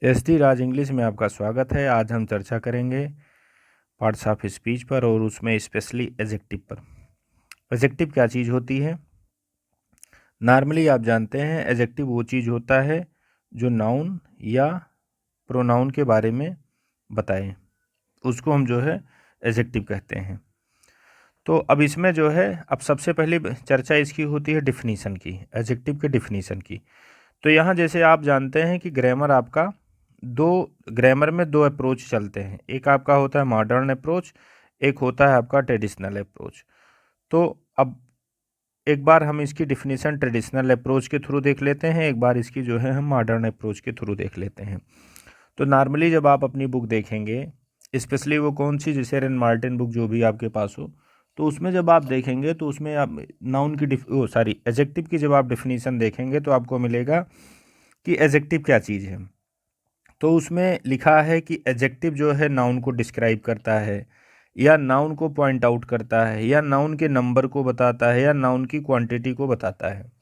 SD राज English में आपका स्वागत है। आज हम चर्चा करेंगे पार्ट्स ऑफ स्पीच पर और उसमें स्पेशली एडजेक्टिव पर। एडजेक्टिव क्या चीज़ होती है? नॉर्मली आप जानते हैं एडजेक्टिव वो चीज़ होता है जो नाउन या प्रोनाउन के बारे में बताएं, उसको हम जो है एडजेक्टिव कहते हैं। तो अब इसमें जो है अब सबसे पहले चर्चा इसकी होती है डिफिनीसन की, एडजेक्टिव के डिफिनीसन की। तो यहाँ जैसे आप जानते हैं कि ग्रामर में दो अप्रोच चलते हैं। एक आपका होता है मॉडर्न अप्रोच, एक होता है आपका ट्रेडिशनल अप्रोच। तो अब एक बार हम इसकी डिफिनीशन ट्रेडिशनल अप्रोच के थ्रू देख लेते हैं, एक बार इसकी जो है हम मॉडर्न अप्रोच के थ्रू देख लेते हैं। तो नॉर्मली जब आप अपनी बुक देखेंगे, स्पेशली वो कौन सी, जैसे रेन मार्टिन बुक जो भी आपके पास हो, तो उसमें जब आप देखेंगे तो उसमें आप नाउन की एडजेक्टिव की जब आप डिफिनीशन देखेंगे तो आपको मिलेगा कि एडजेक्टिव क्या चीज़ है। तो उसमें लिखा है कि एडजेक्टिव जो है नाउन को डिस्क्राइब करता है, या नाउन को पॉइंट आउट करता है, या नाउन के नंबर को बताता है, या नाउन की क्वांटिटी को बताता है।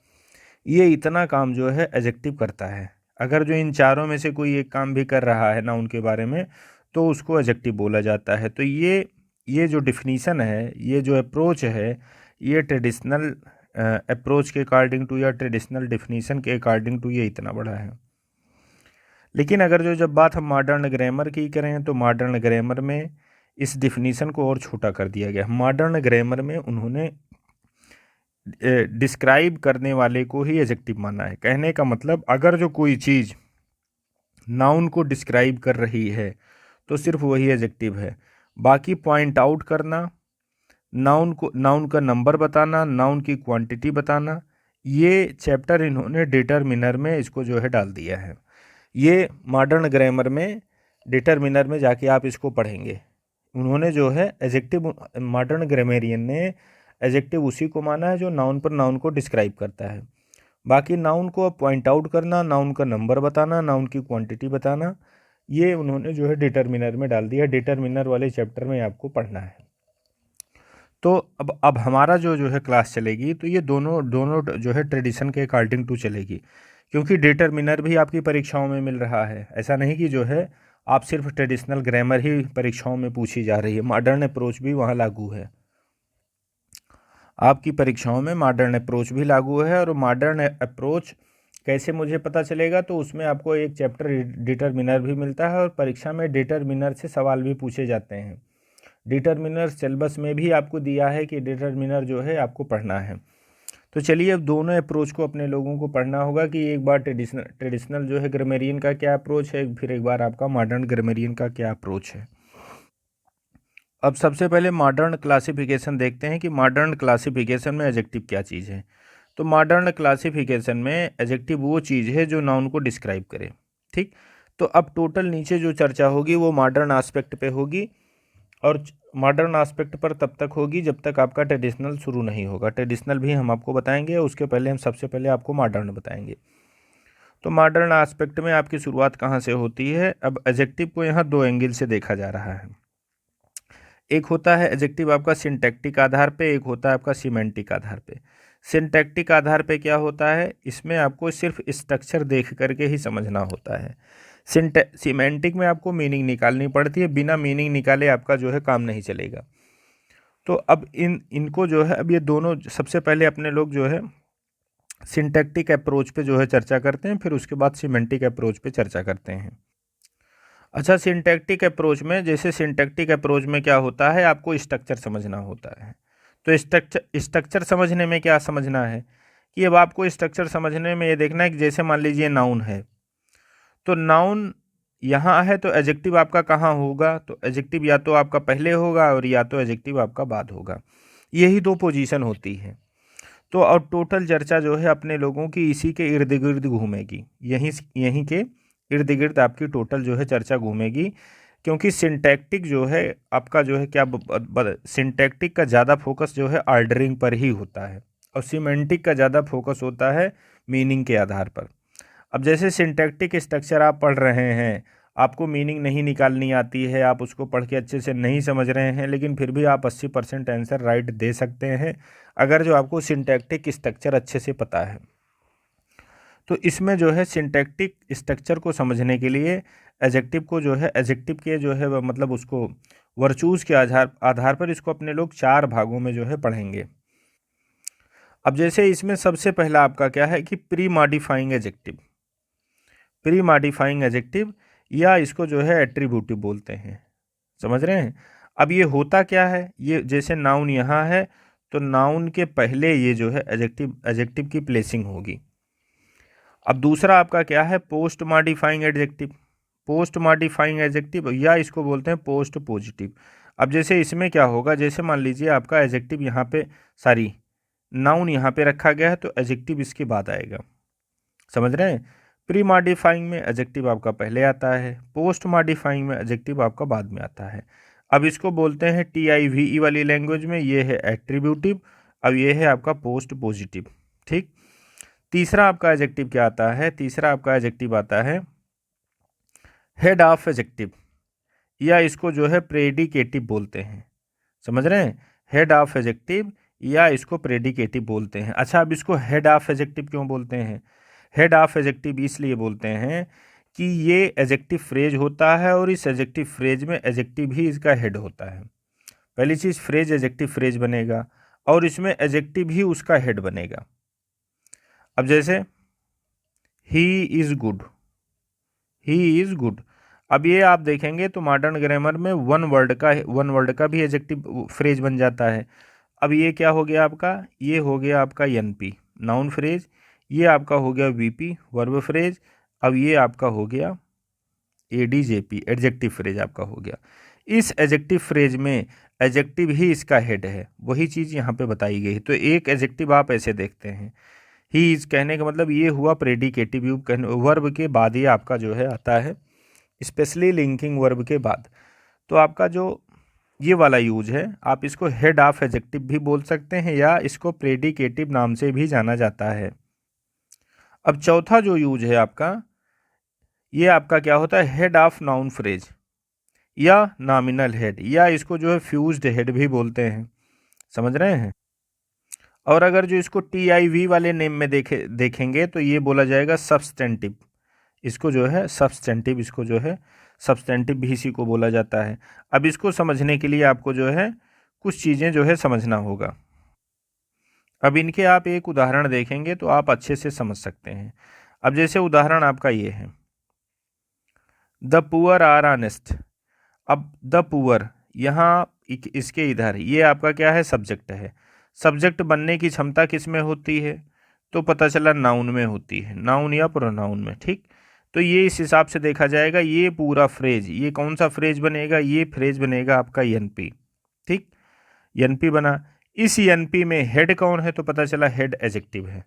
ये इतना काम जो है एडजेक्टिव करता है। अगर जो इन चारों में से कोई एक काम भी कर रहा है नाउन के बारे में तो उसको एडजेक्टिव बोला जाता है। तो ये जो डिफिनीशन है, ये जो अप्रोच है, ये ट्रेडिशनल अप्रोच के अकॉर्डिंग टू या ट्रेडिशनल डिफिनीशन के अकॉर्डिंग टू ये इतना बड़ा है। लेकिन अगर जब बात हम मॉडर्न ग्रामर की करें तो मॉडर्न ग्रामर में इस डिफिनीशन को और छोटा कर दिया गया। मॉडर्न ग्रामर में उन्होंने डिस्क्राइब करने वाले को ही एडजेक्टिव माना है। कहने का मतलब अगर जो कोई चीज़ नाउन को डिस्क्राइब कर रही है तो सिर्फ वही एडजेक्टिव है। बाकी पॉइंट आउट करना, नाउन का नंबर बताना, नाउन की क्वांटिटी बताना, ये चैप्टर इन्होंने डिटरमिनर में इसको जो है डाल दिया है। ये मॉडर्न ग्रामर में डिटरमिनर में जाके आप इसको पढ़ेंगे। उन्होंने जो है एडजेक्टिव, मॉडर्न ग्रामेरियन ने एडजेक्टिव उसी को माना है जो नाउन पर नाउन को डिस्क्राइब करता है। बाकी नाउन को पॉइंट आउट करना, नाउन का नंबर बताना, नाउन की क्वांटिटी बताना, ये उन्होंने जो है डिटरमिनर में डाल दिया। डिटरमिनर वाले चैप्टर में आपको पढ़ना है। तो अब हमारा जो है क्लास चलेगी तो ये दोनों दोनों जो है ट्रेडिशन के अकॉर्डिंग टू चलेगी, क्योंकि डिटरमिनर भी आपकी परीक्षाओं में मिल रहा है। ऐसा नहीं कि जो है आप सिर्फ ट्रेडिशनल ग्रामर ही परीक्षाओं में पूछी जा रही है, मॉडर्न अप्रोच भी वहाँ लागू है। आपकी परीक्षाओं में मॉडर्न अप्रोच भी लागू है। और मॉडर्न अप्रोच कैसे मुझे पता चलेगा, तो उसमें आपको एक चैप्टर डिटरमिनर भी मिलता है और परीक्षा में डिटरमिनर से सवाल भी पूछे जाते हैं। डिटरमिनर सिलेबस में भी आपको दिया है कि डिटरमिनर जो है आपको पढ़ना है। तो चलिए अब दोनों अप्रोच को अपने लोगों को पढ़ना होगा कि एक बार ट्रेडिशनल जो है ग्रामेरियन का क्या अप्रोच है, फिर एक बार आपका मॉडर्न ग्रामेरियन का क्या अप्रोच है। अब सबसे पहले मॉडर्न क्लासिफिकेशन देखते हैं कि मॉडर्न क्लासिफिकेशन में एडजेक्टिव क्या चीज़ है। तो मॉडर्न क्लासिफिकेशन में एडजेक्टिव वो चीज़ है जो नाउन को डिस्क्राइब करे। ठीक, तो अब टोटल नीचे जो चर्चा होगी वो मॉडर्न आस्पेक्ट पे होगी, और मॉडर्न आस्पेक्ट पर तब तक होगी जब तक आपका ट्रेडिशनल शुरू नहीं होगा। ट्रेडिशनल भी हम आपको बताएंगे, उसके पहले हम सबसे पहले आपको मॉडर्न बताएंगे। तो मॉडर्न आस्पेक्ट में आपकी शुरुआत कहाँ से होती है? अब एडजेक्टिव को यहाँ दो एंगल से देखा जा रहा है। एक होता है एडजेक्टिव आपका सिंटैक्टिक आधार पे, एक होता है आपका सिमेंटिक आधार पे। सिंटैक्टिक आधार पे क्या होता है, इसमें आपको सिर्फ स्ट्रक्चर देख करके ही समझना होता है। सिमेंटिक में आपको मीनिंग निकालनी पड़ती है, बिना मीनिंग निकाले आपका जो है काम नहीं चलेगा। तो अब इनको जो है, अब ये दोनों सबसे पहले अपने लोग जो है सिंटैक्टिक अप्रोच पे जो है चर्चा करते हैं, फिर उसके बाद सिमेंटिक अप्रोच पे चर्चा करते हैं। अच्छा, सिंटैक्टिक अप्रोच में, जैसे सिंटैक्टिक अप्रोच में क्या होता है, आपको स्ट्रक्चर समझना होता है। तो स्ट्रक्चर समझने में क्या समझना है कि अब आपको स्ट्रक्चर समझने में ये देखना है कि जैसे मान लीजिए नाउन है, तो नाउन यहाँ है तो एडजेक्टिव आपका कहाँ होगा, तो एडजेक्टिव या तो आपका पहले होगा और या तो एडजेक्टिव आपका बाद होगा। यही दो पोजीशन होती है। तो और टोटल चर्चा जो है अपने लोगों की इसी के इर्द गिर्द घूमेगी, यहीं यहीं के इर्द गिर्द आपकी टोटल जो है चर्चा घूमेगी। क्योंकि सिंटैक्टिक जो है आपका जो है क्या, सिंटैक्टिक का ज़्यादा फोकस जो है ऑर्डरिंग पर ही होता है, और सिमेंटिक का ज़्यादा फोकस होता है मीनिंग के आधार पर। अब जैसे सिंटैक्टिक स्ट्रक्चर आप पढ़ रहे हैं, आपको मीनिंग नहीं निकालनी आती है, आप उसको पढ़ के अच्छे से नहीं समझ रहे हैं, लेकिन फिर भी आप 80% आंसर राइट दे सकते हैं अगर जो आपको सिंटैक्टिक स्ट्रक्चर अच्छे से पता है। तो इसमें जो है सिंटैक्टिक स्ट्रक्चर को समझने के लिए एडजेक्टिव को जो है एडजेक्टिव के जो है मतलब उसको वर्चूज के आधार पर इसको अपने लोग 4 भागों में जो है पढ़ेंगे। अब जैसे इसमें सबसे पहला आपका क्या है कि pre modifying adjective. Pre modifying adjective या इसको जो है एट्रीब्यूटिव बोलते हैं, समझ रहे हैं। अब ये होता क्या है, ये जैसे नाउन यहाँ है तो नाउन के पहले ये जो है एडजेक्टिव की प्लेसिंग होगी। अब दूसरा आपका क्या है post modifying adjective. Post modifying adjective या इसको बोलते हैं पोस्ट पॉजिटिव। अब जैसे इसमें क्या होगा, जैसे मान लीजिए आपका एडजेक्टिव यहाँ पे नाउन यहाँ पे रखा गया है तो एडजेक्टिव इसके बाद आएगा, समझ रहे हैं। प्री मॉडिफाइंग में एडजेक्टिव आपका पहले आता है, पोस्ट मॉडिफाइंग में एडजेक्टिव आपका बाद में आता है। अब इसको बोलते हैं TIVE वाली लैंग्वेज में ये है एट्रीब्यूटिव, अब ये है आपका पोस्ट पॉजिटिव, ठीक। तीसरा आपका एडजेक्टिव क्या आता है, तीसरा आपका एडजेक्टिव आता है हेड ऑफ एडजेक्टिव या इसको जो है प्रेडिकेटिव बोलते हैं, समझ रहे हैं। हेड ऑफ एडजेक्टिव या इसको प्रेडिकेटिव बोलते हैं। अच्छा, अब इसको हेड ऑफ एडजेक्टिव क्यों बोलते हैं? हेड ऑफ एडजेक्टिव इसलिए बोलते हैं कि ये एडजेक्टिव फ्रेज होता है और इस एडजेक्टिव फ्रेज में एडजेक्टिव ही इसका हेड होता है। पहली चीज़ फ्रेज एडजेक्टिव फ्रेज बनेगा और इसमें एडजेक्टिव ही उसका हेड बनेगा। अब जैसे he is good, he is good, अब ये आप देखेंगे तो मॉडर्न ग्रामर में वन वर्ड का भी एडजेक्टिव फ्रेज बन जाता है। अब ये क्या हो गया आपका, ये हो गया आपका NP नाउन फ्रेज, ये आपका हो गया VP वर्ब फ्रेज, अब ये आपका हो गया ADJP एडजेक्टिव फ्रेज आपका हो गया। इस एडजेक्टिव फ्रेज में एडजेक्टिव ही इसका हेड है, वही चीज़ यहाँ पे बताई गई। तो एक एडजेक्टिव आप ऐसे देखते हैं, ही इज कहने का मतलब ये हुआ प्रेडिकेटिव वर्ब के बाद ये आपका जो है आता है, स्पेशली लिंकिंग वर्ब के बाद। तो आपका जो ये वाला यूज है आप इसको हेड ऑफ एडजेक्टिव भी बोल सकते हैं या इसको प्रेडिकेटिव नाम से भी जाना जाता है। अब चौथा जो यूज है आपका, ये आपका क्या होता है हेड ऑफ नाउन फ्रेज या नॉमिनल हेड या इसको जो है फ्यूज्ड हेड भी बोलते हैं, समझ रहे हैं। और अगर जो इसको TIV वाले नेम में देखेंगे तो ये बोला जाएगा सब्सटेंटिव, इसको जो है सब्सटेंटिव, इसको जो है सब्सटेंटिव भी इसी को बोला जाता है। अब इसको समझने के लिए आपको जो है कुछ चीज़ें जो है समझना होगा। अब इनके आप एक उदाहरण देखेंगे तो आप अच्छे से समझ सकते हैं। अब जैसे उदाहरण आपका ये है, द पुअर आर ऑनेस्ट। अब द पुअर यहाँ इसके इधर ये आपका क्या है सब्जेक्ट है। सब्जेक्ट बनने की क्षमता किस में होती है, तो पता चला नाउन में होती है, नाउन या प्रोनाउन में, ठीक। तो ये इस हिसाब से देखा जाएगा, ये पूरा फ्रेज, ये कौन सा फ्रेज बनेगा, ये फ्रेज बनेगा आपका NP, ठीक। NP बना, इस NP में हेड कौन है, तो पता चला हेड एडजेक्टिव है।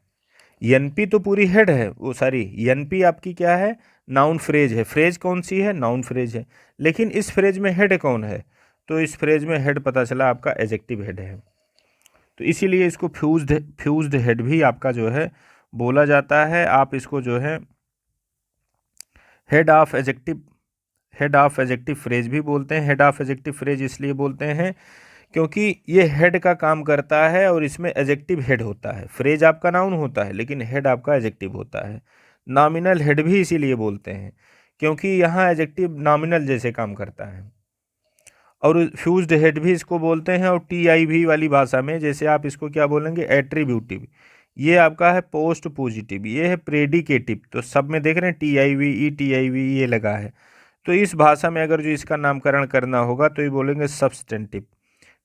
NP तो पूरी हेड है, वो सारी NP आपकी क्या है नाउन फ्रेज है। फ्रेज कौन सी है, नाउन फ्रेज है, लेकिन इस फ्रेज में हेड कौन है, तो इस फ्रेज में हेड पता चला आपका एडजेक्टिव हेड है। तो इसीलिए इसको फ्यूज्ड हेड भी आपका जो है बोला जाता है। आप इसको जो है हेड ऑफ एडजेक्टिव फ्रेज भी बोलते हैं। हेड ऑफ एडजेक्टिव फ्रेज इसलिए बोलते हैं क्योंकि ये हेड का काम करता है और इसमें एडजेक्टिव हेड होता है। फ्रेज आपका नाउन होता है लेकिन हेड आपका एडजेक्टिव होता है। नॉमिनल हेड भी इसीलिए बोलते हैं क्योंकि यहाँ एडजेक्टिव नॉमिनल जैसे काम करता है। और फ्यूज्ड हेड भी इसको बोलते हैं। और TIV वाली भाषा में जैसे आप इसको क्या बोलेंगे एट्रीब्यूटिव, ये आपका है पोस्ट पॉजिटिव, ये है प्रेडिकेटिव। तो सब में देख रहे हैं TIV ये लगा है। तो इस भाषा में अगर जो इसका नामकरण करना होगा तो ये बोलेंगे सब्सटेंटिव।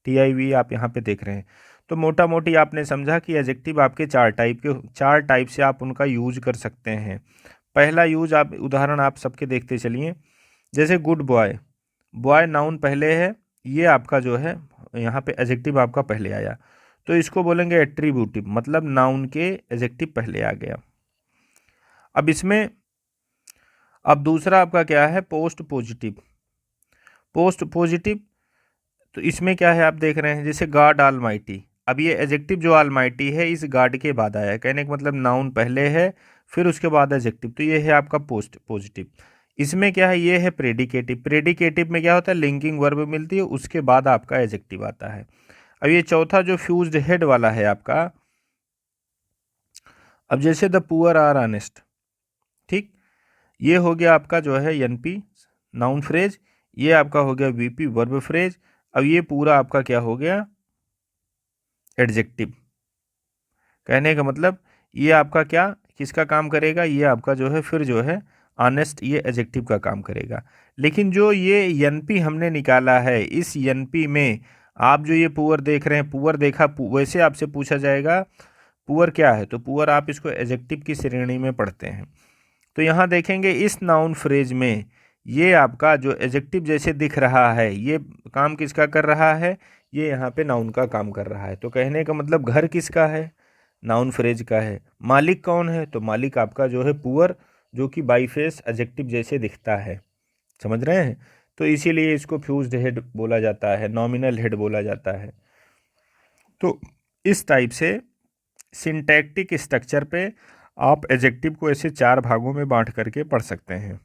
TIV आप यहाँ पे देख रहे हैं। तो मोटा मोटी आपने समझा कि एडजेक्टिव आपके 4 टाइप से आप उनका यूज कर सकते हैं। पहला यूज आप उदाहरण आप सबके देखते चलिए, जैसे गुड बॉय, बॉय नाउन पहले है, ये आपका जो है यहाँ पे एडजेक्टिव आपका पहले आया, तो इसको बोलेंगे एट्रीब्यूटिव, मतलब नाउन के एडजेक्टिव पहले आ गया। अब इसमें अब दूसरा आपका क्या है पोस्ट पॉजिटिव। तो इसमें क्या है आप देख रहे हैं, जैसे गॉड ऑलमाइटी। अब ये एडजेक्टिव जो ऑलमाइटी है इस गॉड के बाद आया है, कहने का मतलब नाउन पहले है फिर उसके बाद एडजेक्टिव, तो ये है आपका पोस्ट पॉजिटिव। इसमें क्या है, ये है प्रेडिकेटिव में क्या होता है लिंकिंग वर्ब मिलती है उसके बाद आपका एडजेक्टिव आता है। अब ये चौथा जो फ्यूज्ड हेड वाला है आपका, अब जैसे द पुअर आर ऑनेस्ट, ठीक, ये हो गया आपका जो है एनपी नाउन फ्रेज, ये आपका हो गया वीपी वर्ब फ्रेज। अब ये पूरा आपका क्या हो गया एडजेक्टिव। कहने का मतलब ये आपका क्या किसका काम करेगा, ये आपका जो है फिर जो है ऑनेस्ट ये एडजेक्टिव का काम करेगा। लेकिन जो ये एनपी हमने निकाला है, इस एनपी में आप जो ये पुअर देख रहे हैं, पुअर देखा वैसे आपसे पूछा जाएगा पुअर क्या है, तो पुअर आप इसको एडजेक्टिव की श्रेणी में पढ़ते हैं। तो यहाँ देखेंगे इस नाउन फ्रेज में ये आपका जो एडजेक्टिव जैसे दिख रहा है, ये काम किसका कर रहा है, ये यहाँ पे नाउन का काम कर रहा है। तो कहने का मतलब घर किसका है, नाउन फ्रेज का है। मालिक कौन है, तो मालिक आपका जो है पुअर, जो कि बाई फेस एडजेक्टिव जैसे दिखता है। समझ रहे हैं, तो इसीलिए इसको फ्यूज्ड हेड बोला जाता है, नॉमिनल हेड बोला जाता है। तो इस टाइप से सिंटैक्टिक स्ट्रक्चर पे आप एडजेक्टिव को ऐसे 4 भागों में बांट करके पढ़ सकते हैं।